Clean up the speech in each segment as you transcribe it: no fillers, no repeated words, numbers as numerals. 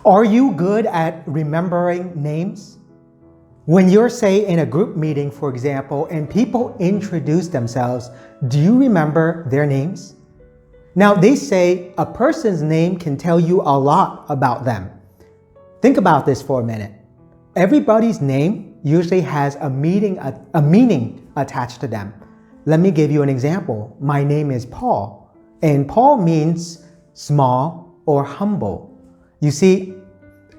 Are you good at remembering names? When you're, say, in a group meeting, for example, and people introduce themselves, do you remember their names? Now, they say a person's name can tell you a lot about them. Think about this for a minute. Everybody's name usually has a meaning attached to them. Let me give you an example. My name is Paul, and Paul means small or humble. You see,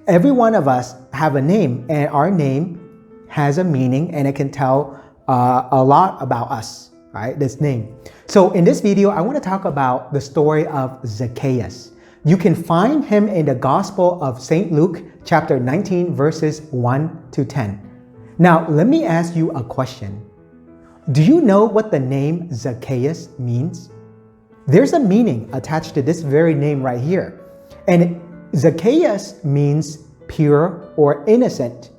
every one of us have a name, and our name has a meaning, and it can tell a lot about us, right? This name. So in this video, I want to talk about the story of Zacchaeus. You can find him in the Gospel of St. Luke, chapter 19, verses 1 to 10. Now, let me ask you a question. Do you know what the name Zacchaeus means? There's a meaning attached to this very name right here. And Zacchaeus means pure or innocent.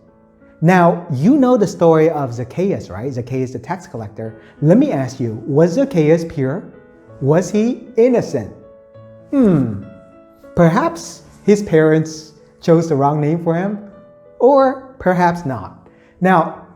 Now, you know the story of Zacchaeus, right? Zacchaeus, the tax collector. Let me ask you, was Zacchaeus pure? Was he innocent? Perhaps his parents chose the wrong name for him, or perhaps not. Now,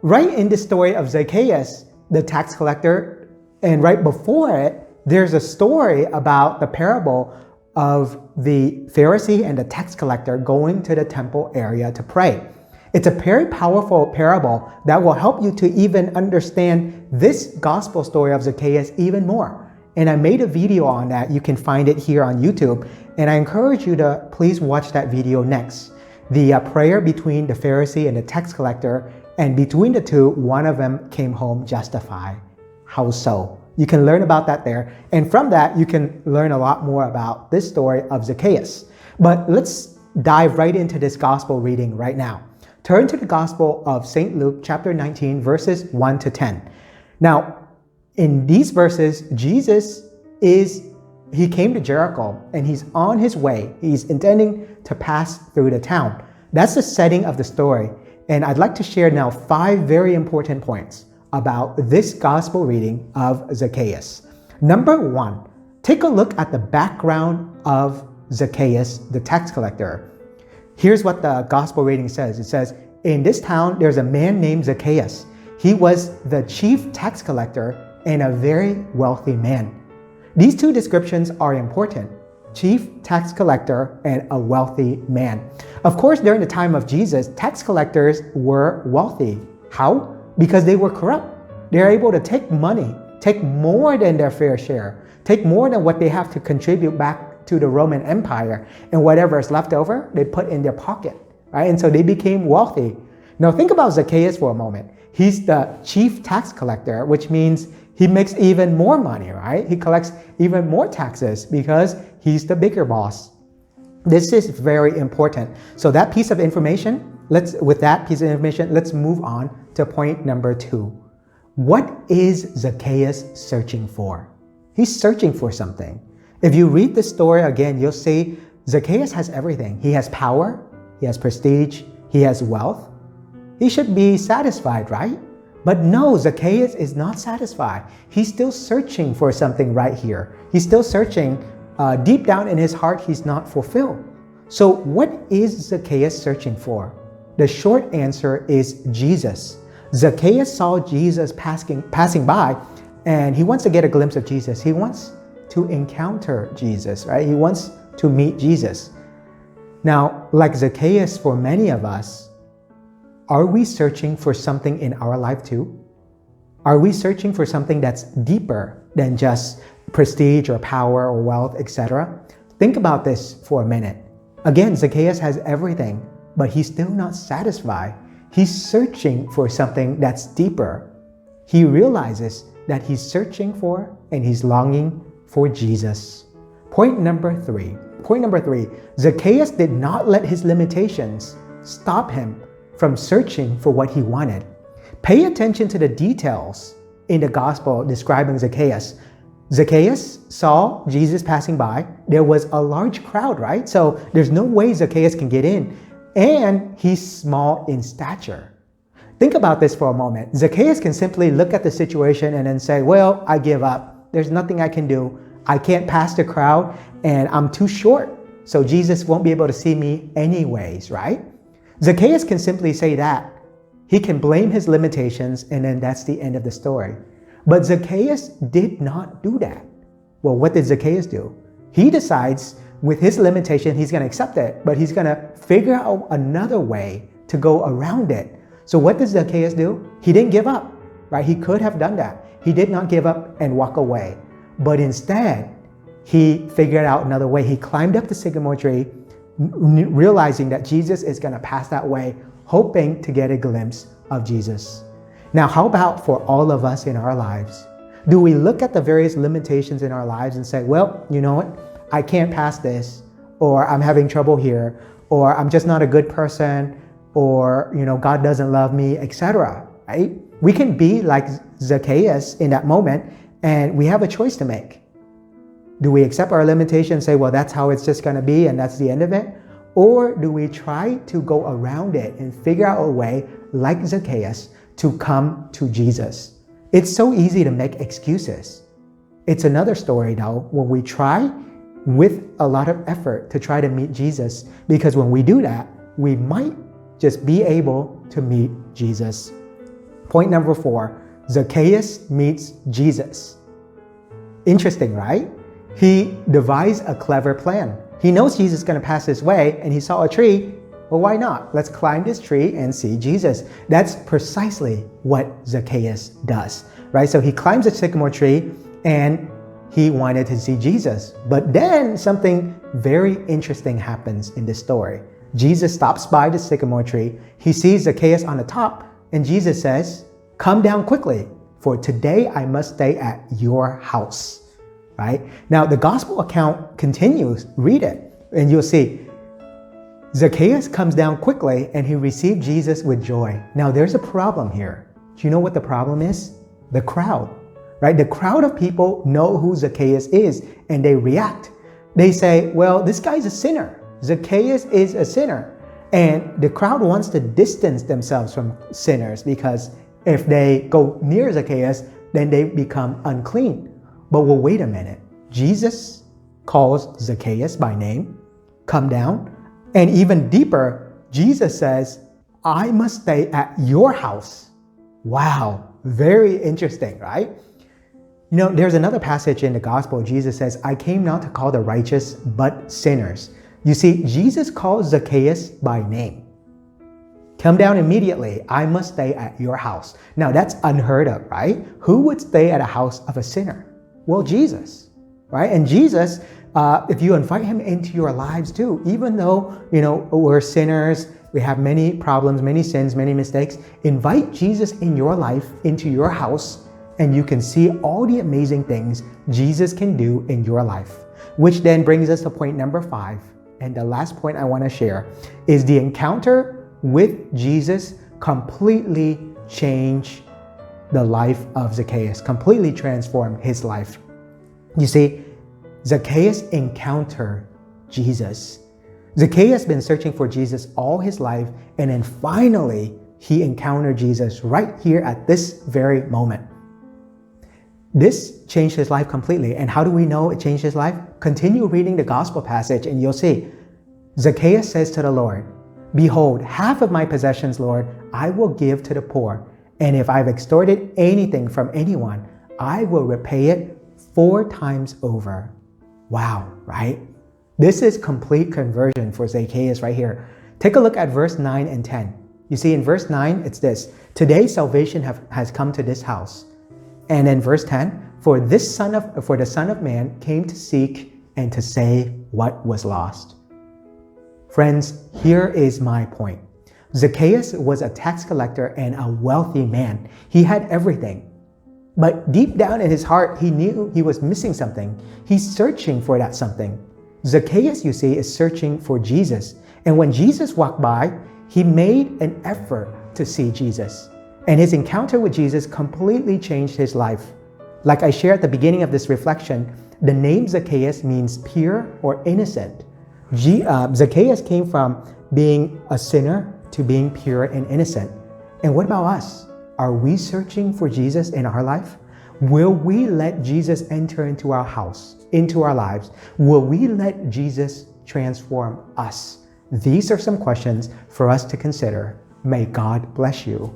right in the story of Zacchaeus, the tax collector, and right before it, there's a story about the parable of the Pharisee and the tax collector going to the temple area to pray. It's a very powerful parable that will help you to even understand this gospel story of Zacchaeus even more. And I made a video on that. You can find it here on YouTube. And I encourage you to please watch that video next. The prayer between the Pharisee and the tax collector, and between the two, one of them came home justified. How so? You can learn about that there. And from that, you can learn a lot more about this story of Zacchaeus. But let's dive right into this gospel reading right now. Turn to the Gospel of St. Luke, chapter 19, verses 1 to 10. Now, in these verses, Jesus he came to Jericho, and he's on his way. He's intending to pass through the town. That's the setting of the story. And I'd like to share now 5 very important points about this gospel reading of Zacchaeus. Number 1, take a look at the background of Zacchaeus, the tax collector. Here's what the gospel reading says. It says, in this town, there's a man named Zacchaeus. He was the chief tax collector and a very wealthy man. These 2 descriptions are important. Chief tax collector and a wealthy man. Of course, during the time of Jesus, tax collectors were wealthy. How? Because they were corrupt. They're able to take money, take more than their fair share, take more than what they have to contribute back to the Roman Empire, and whatever is left over, they put in their pocket, right? And so they became wealthy. Now think about Zacchaeus for a moment. He's the chief tax collector, which means he makes even more money, right? He collects even more taxes because he's the bigger boss. This is very important. So that piece of information, let's move on to point number 2. What is Zacchaeus searching for? He's searching for something. If you read the story again, you'll see Zacchaeus has everything. He has power, he has prestige, he has wealth. He should be satisfied, right? But no, Zacchaeus is not satisfied. He's still searching for something right here. He's still searching. Deep down in his heart, he's not fulfilled. So what is Zacchaeus searching for? The short answer is Jesus. Zacchaeus saw Jesus passing by, and he wants to get a glimpse of Jesus. He wants to encounter Jesus, right? He wants to meet Jesus. Now, like Zacchaeus, for many of us, are we searching for something in our life too? Are we searching for something that's deeper than just prestige or power or wealth, etc.? Think about this for a minute. Again, Zacchaeus has everything, but he's still not satisfied. He's searching for something that's deeper. He realizes that he's searching for and he's longing for Jesus. Point number 3, Zacchaeus did not let his limitations stop him from searching for what he wanted. Pay attention to the details in the gospel describing Zacchaeus. Zacchaeus saw Jesus passing by. There was a large crowd, right? So there's no way Zacchaeus can get in. And he's small in stature. Think about this for a moment. Zacchaeus can simply look at the situation and then say, well, I give up. There's nothing I can do. I can't pass the crowd and I'm too short. so Jesus won't be able to see me anyways, right? Zacchaeus can simply say that. He can blame his limitations, and then that's the end of the story. But Zacchaeus did not do that. Well, what did Zacchaeus do? He decides with his limitation, he's going to accept it, but he's going to figure out another way to go around it. So what did Zacchaeus do? He didn't give up, right? He could have done that. He did not give up and walk away. But instead, he figured out another way. He climbed up the sycamore tree, realizing that Jesus is going to pass that way, hoping to get a glimpse of Jesus. Now, how about for all of us in our lives? Do we look at the various limitations in our lives and say, well, you know what? I can't pass this, or I'm having trouble here, or I'm just not a good person, or, God doesn't love me, etc. Right? We can be like Zacchaeus in that moment, and we have a choice to make. Do we accept our limitation and say, well, that's how it's just going to be and that's the end of it? Or do we try to go around it and figure out a way, like Zacchaeus, to come to Jesus? It's so easy to make excuses. It's another story, though, when we try with a lot of effort to try to meet Jesus, because when we do that, we might just be able to meet Jesus. Point number 4, Zacchaeus meets Jesus. Interesting, right? He devised a clever plan. He knows Jesus is going to pass this way, and he saw a tree. Well, why not? Let's climb this tree and see Jesus. That's precisely what Zacchaeus does, right? So he climbs the sycamore tree, and he wanted to see Jesus. But then something very interesting happens in this story. Jesus stops by the sycamore tree. He sees Zacchaeus on the top, and Jesus says, "Come down quickly, for today I must stay at your house." Right? Now, the gospel account continues. Read it, and you'll see. Zacchaeus comes down quickly, and he received Jesus with joy. Now, there's a problem here. Do you know what the problem is? The crowd. Right? The crowd of people know who Zacchaeus is, and they react. They say, well, this guy's a sinner. Zacchaeus is a sinner. And the crowd wants to distance themselves from sinners, because if they go near Zacchaeus, then they become unclean. But well, wait a minute. Jesus calls Zacchaeus by name, come down, and even deeper, Jesus says, I must stay at your house. Wow, very interesting, right? There's another passage in the gospel. Jesus says, I came not to call the righteous, but sinners. You see, Jesus calls Zacchaeus by name. Come down immediately. I must stay at your house. Now, that's unheard of, right? Who would stay at a house of a sinner? Well, Jesus, right? And Jesus, if you invite him into your lives too, even though, we're sinners, we have many problems, many sins, many mistakes, invite Jesus in your life, into your house, and you can see all the amazing things Jesus can do in your life. Which then brings us to point number 5. And the last point I want to share is the encounter with Jesus completely changed the life of Zacchaeus, completely transformed his life. You see, Zacchaeus encountered Jesus. Zacchaeus has been searching for Jesus all his life, and then finally he encountered Jesus right here at this very moment. This changed his life completely. And how do we know it changed his life? Continue reading the gospel passage and you'll see. Zacchaeus says to the Lord, "Behold, half of my possessions, Lord, I will give to the poor. And if I've extorted anything from anyone, I will repay it 4 times over." Wow, right? This is complete conversion for Zacchaeus right here. Take a look at verse 9 and 10. You see, in verse 9, it's this: "Today salvation has come to this house." And in verse 10, for the Son of Man came to seek and to save what was lost." Friends, here is my point. Zacchaeus was a tax collector and a wealthy man. He had everything. But deep down in his heart, he knew he was missing something. He's searching for that something. Zacchaeus, you see, is searching for Jesus. And when Jesus walked by, he made an effort to see Jesus. And his encounter with Jesus completely changed his life. Like I shared at the beginning of this reflection, the name Zacchaeus means pure or innocent. Zacchaeus came from being a sinner to being pure and innocent. And what about us? Are we searching for Jesus in our life? Will we let Jesus enter into our house, into our lives? Will we let Jesus transform us? These are some questions for us to consider. May God bless you.